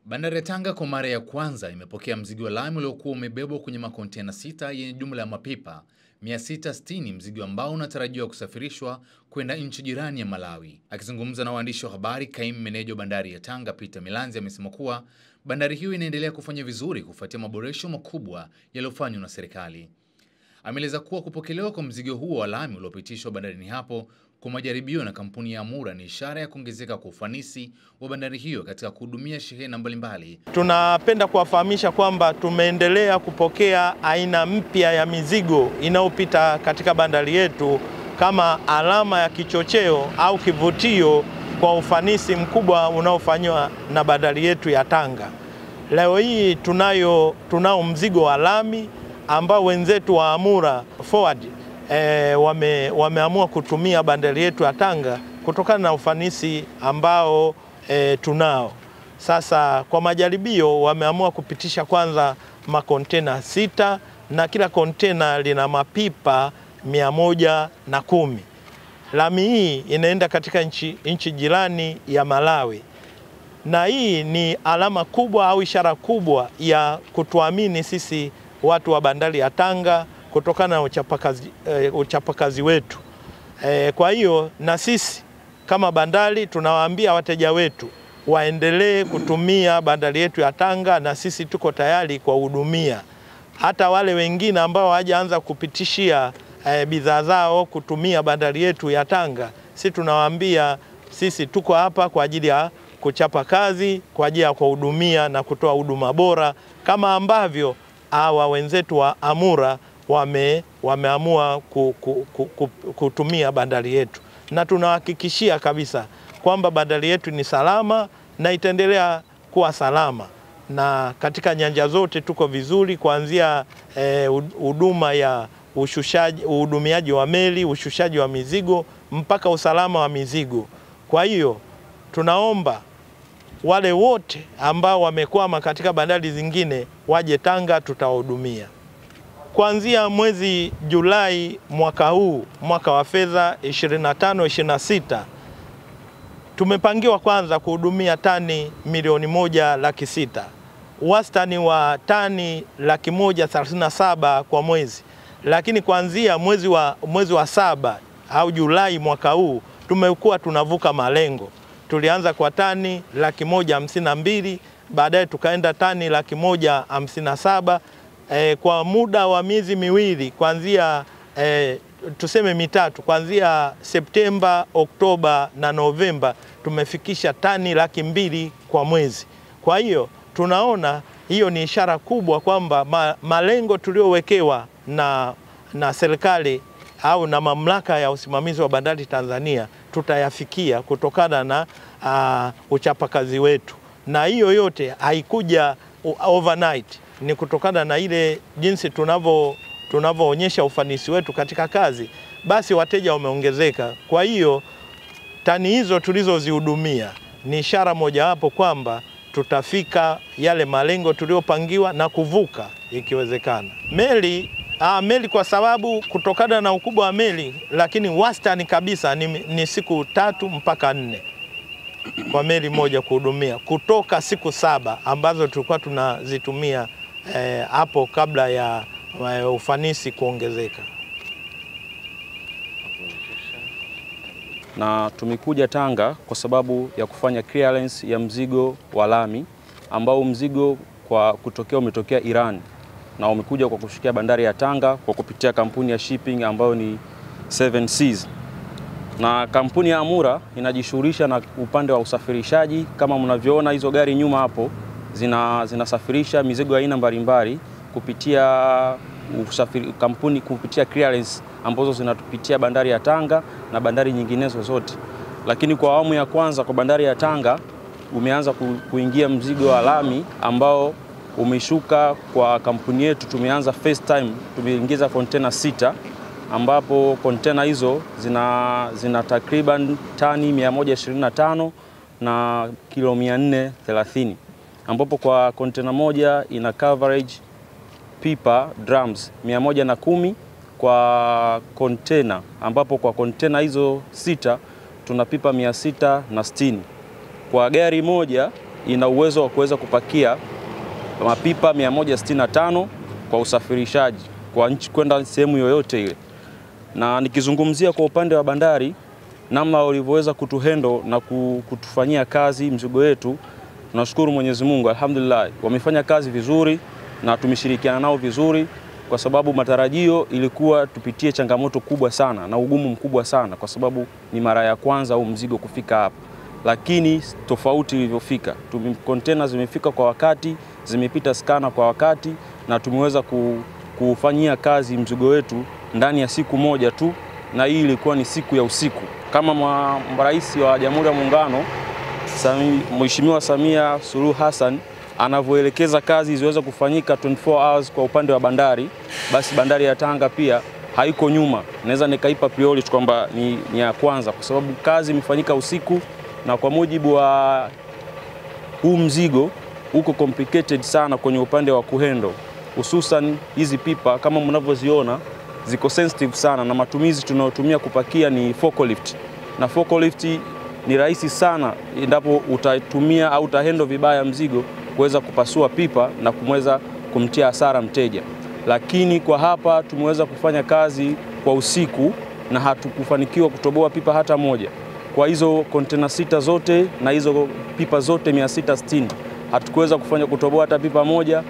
Bandari ya Tanga kwa mara ya kwanza imepokea mzigo wa lami uliokuwa umebebwa kwenye makontena 6 yenye jumla ya mapipa 660, mzigo ambao unatarajiwa kusafirishwa kwenda nchi jirani ya Malawi. Akizungumza na waandishi wa habari, kaimu meneja wa bandari ya Tanga Peter Milanzi amesema kuwa bandari hiyo inaendelea kufanya vizuri kufuatia maboresho makubwa yaliyofanywa na serikali. Ameeleza kuwa kupokelewa kwa mzigo huo wa lami uliopitishwa bandarini hapo kwa majaribio na kampuni ya Amura ni ishara ya kuongezeka kwa ufanisi wa bandari hiyo katika kuhudumia shehena mbalimbali. Tunapenda kuwafahamisha kwamba tumeendelea kupokea aina mpya ya mizigo inayopita katika bandari yetu kama alama ya kichocheo au kivutio kwa ufanisi mkubwa unaofanywa na bandari yetu ya Tanga. Leo hii tunao mzigo wa lami ambao wenzetu wa Amura Forward wameamua kutumia bandari yetu ya Tanga kutokana na ufanisi ambao tunao. Sasa kwa majaribio wameamua kupitisha kwanza makontena 6 na kila kontena lina mapipa 110. Lami hii inaenda katika nchi jirani ya Malawi. Na hii ni alama kubwa au ishara kubwa ya kutuamini sisi watu wa bandari ya Tanga kutokana na uchapakazi wetu. Kwa hiyo na sisi kama bandari tunawaambia wateja wetu waendelee kutumia bandari yetu ya Tanga, na sisi tuko tayari kuwahudumia. Hata wale wengine ambao hawajaanza kupitishia bidhaa zao kutumia bandari yetu ya Tanga, sisi tunawaambia sisi tuko hapa kwa ajili ya kuchapa kazi, kwa ajili ya kuhudumia na kutoa huduma bora kama ambavyo hawa wenzetu wa Amura wameamua kutumia bandari yetu, na tunahakikishia kabisa kwamba bandari yetu ni salama na itaendelea kuwa salama, na katika nyanja zote tuko vizuri, kuanzia huduma ya uhudumiaji wa meli, ushushaji wa mizigo mpaka usalama wa mizigo. Kwa hiyo tunaomba wale wote ambao wamekwama katika bandari zingine waje Tanga, tutawahudumia. Kuanzia mwezi Julai mwaka huu, mwaka wa fedha 25-26, tumepangiwa kwanza kuhudumia tani 1,160,000, wastani wa tani 137,000 kwa mwezi. Lakini kuanzia mwezi wa 7 au Julai mwaka huu tumekuwa tunavuka malengo. Tulianza kwa tani 152,000, baadaye tukaenda tani 157,000. Kwa muda wa miezi miwili kuanzia tuseme mitatu, kuanzia Septemba, Oktoba na Novemba tumefikisha tani 200,000 kwa mwezi. Kwa hiyo tunaona hiyo ni ishara kubwa kwamba malengo tuliowekewa na serikali au na mamlaka ya usimamizi wa bandari Tanzania tutayafikia kutokana na uchapakazi wetu, na hiyo yote haikuja overnight, ni kutokana na ile jinsi tunavyoonyesha ufanisi wetu katika kazi, basi wateja wameongezeka. Kwa hiyo tani hizo tulizozihudumia ni ishara mojawapo kwamba tutafika yale malengo tuliopangiwa na kuvuka ikiwezekana. Meli kwa sababu kutokana na ukubwa wa meli, lakini wastani kabisa ni siku 3 mpaka 4 kwa meli moja kuhudumia, kutoka siku 7 ambazo tulikuwa tunazitumia hapo kabla ya ufanisi kuongezeka. Na tumekuja Tanga kwa sababu ya kufanya clearance ya mzigo wa lami ambao mzigo umetokea Iran na umekuja kwa kushikia bandari ya Tanga kwa kupitia kampuni ya shipping ambayo ni 7 Seas. Na kampuni ya Amura inajishughulisha na upande wa usafirishaji. Kama mnavyoona hizo gari nyuma hapo zinasafirisha mizigo aina mbalimbali kupitia kampuni, kupitia clearance ambazo zinatupitia bandari ya Tanga na bandari nyinginezo zote. Lakini kwa awamu ya kwanza kwa bandari ya Tanga umeanza kuingia mzigo wa lami ambao umeshuka kwa kampuni yetu. Tumeanza first time tumeingiza kontena 6 ambapo kontena hizo zina takriban tani 125 na kilo 430, ambapo kwa kontena moja ina coverage pipa drums 110 kwa kontena, ambapo kwa kontena hizo 6 tuna pipa 660. Kwa gari moja ina uwezo wa kuweza kupakia mapipa 165 kwa usafirishaji kwa nchi kwenda sehemu yoyote ile. Na nikizungumzia kwa upande wa bandari, namna walivyoweza kutuhendo na kutufanyia kazi mzigo wetu, tunashukuru Mwenyezi Mungu, alhamdulillah. Wamefanya kazi vizuri na tumeshirikiana nao vizuri, kwa sababu matarajio ilikuwa tupitie changamoto kubwa sana na ugumu mkubwa sana, kwa sababu ni mara ya kwanza au mzigo kufika hapa. Lakini tofauti ilivyofika, container zimefika kwa wakati, zimepita skana kwa wakati, na tumeweza kufanyia kazi mzigo wetu ndani ya siku moja tu, na hii ilikuwa ni siku ya usiku. Kama Rais wa Jamhuri ya Muungano Mheshimiwa Samia Suluhu Hassan anavyoelekeza kazi ziweze kufanyika 24 hours kwa upande wa bandari, basi bandari ya Tanga pia haiko nyuma. Naweza nikaipa priority kwamba ni ya kwanza, kwa sababu kazi imefanyika usiku, na kwa mujibu wa huu mzigo uko complicated sana kwenye upande wa kuhendo, hususan hizi pipa kama mnavyoziona ziko sensitive sana, na matumizi tunayotumia kupakia ni forklift, na forklift ni rahisi sana endapo utatumia au utahendo vibaya mzigo kuweza kupasua pipa na kumweza kumtia hasara mteja. Lakini kwa hapa tumeweza kufanya kazi kwa usiku na hatukufanikiwa kutoboa pipa hata moja. Kwa hizo container 6 zote na hizo pipa zote 660 hatukuweza kutoboa hata pipa moja,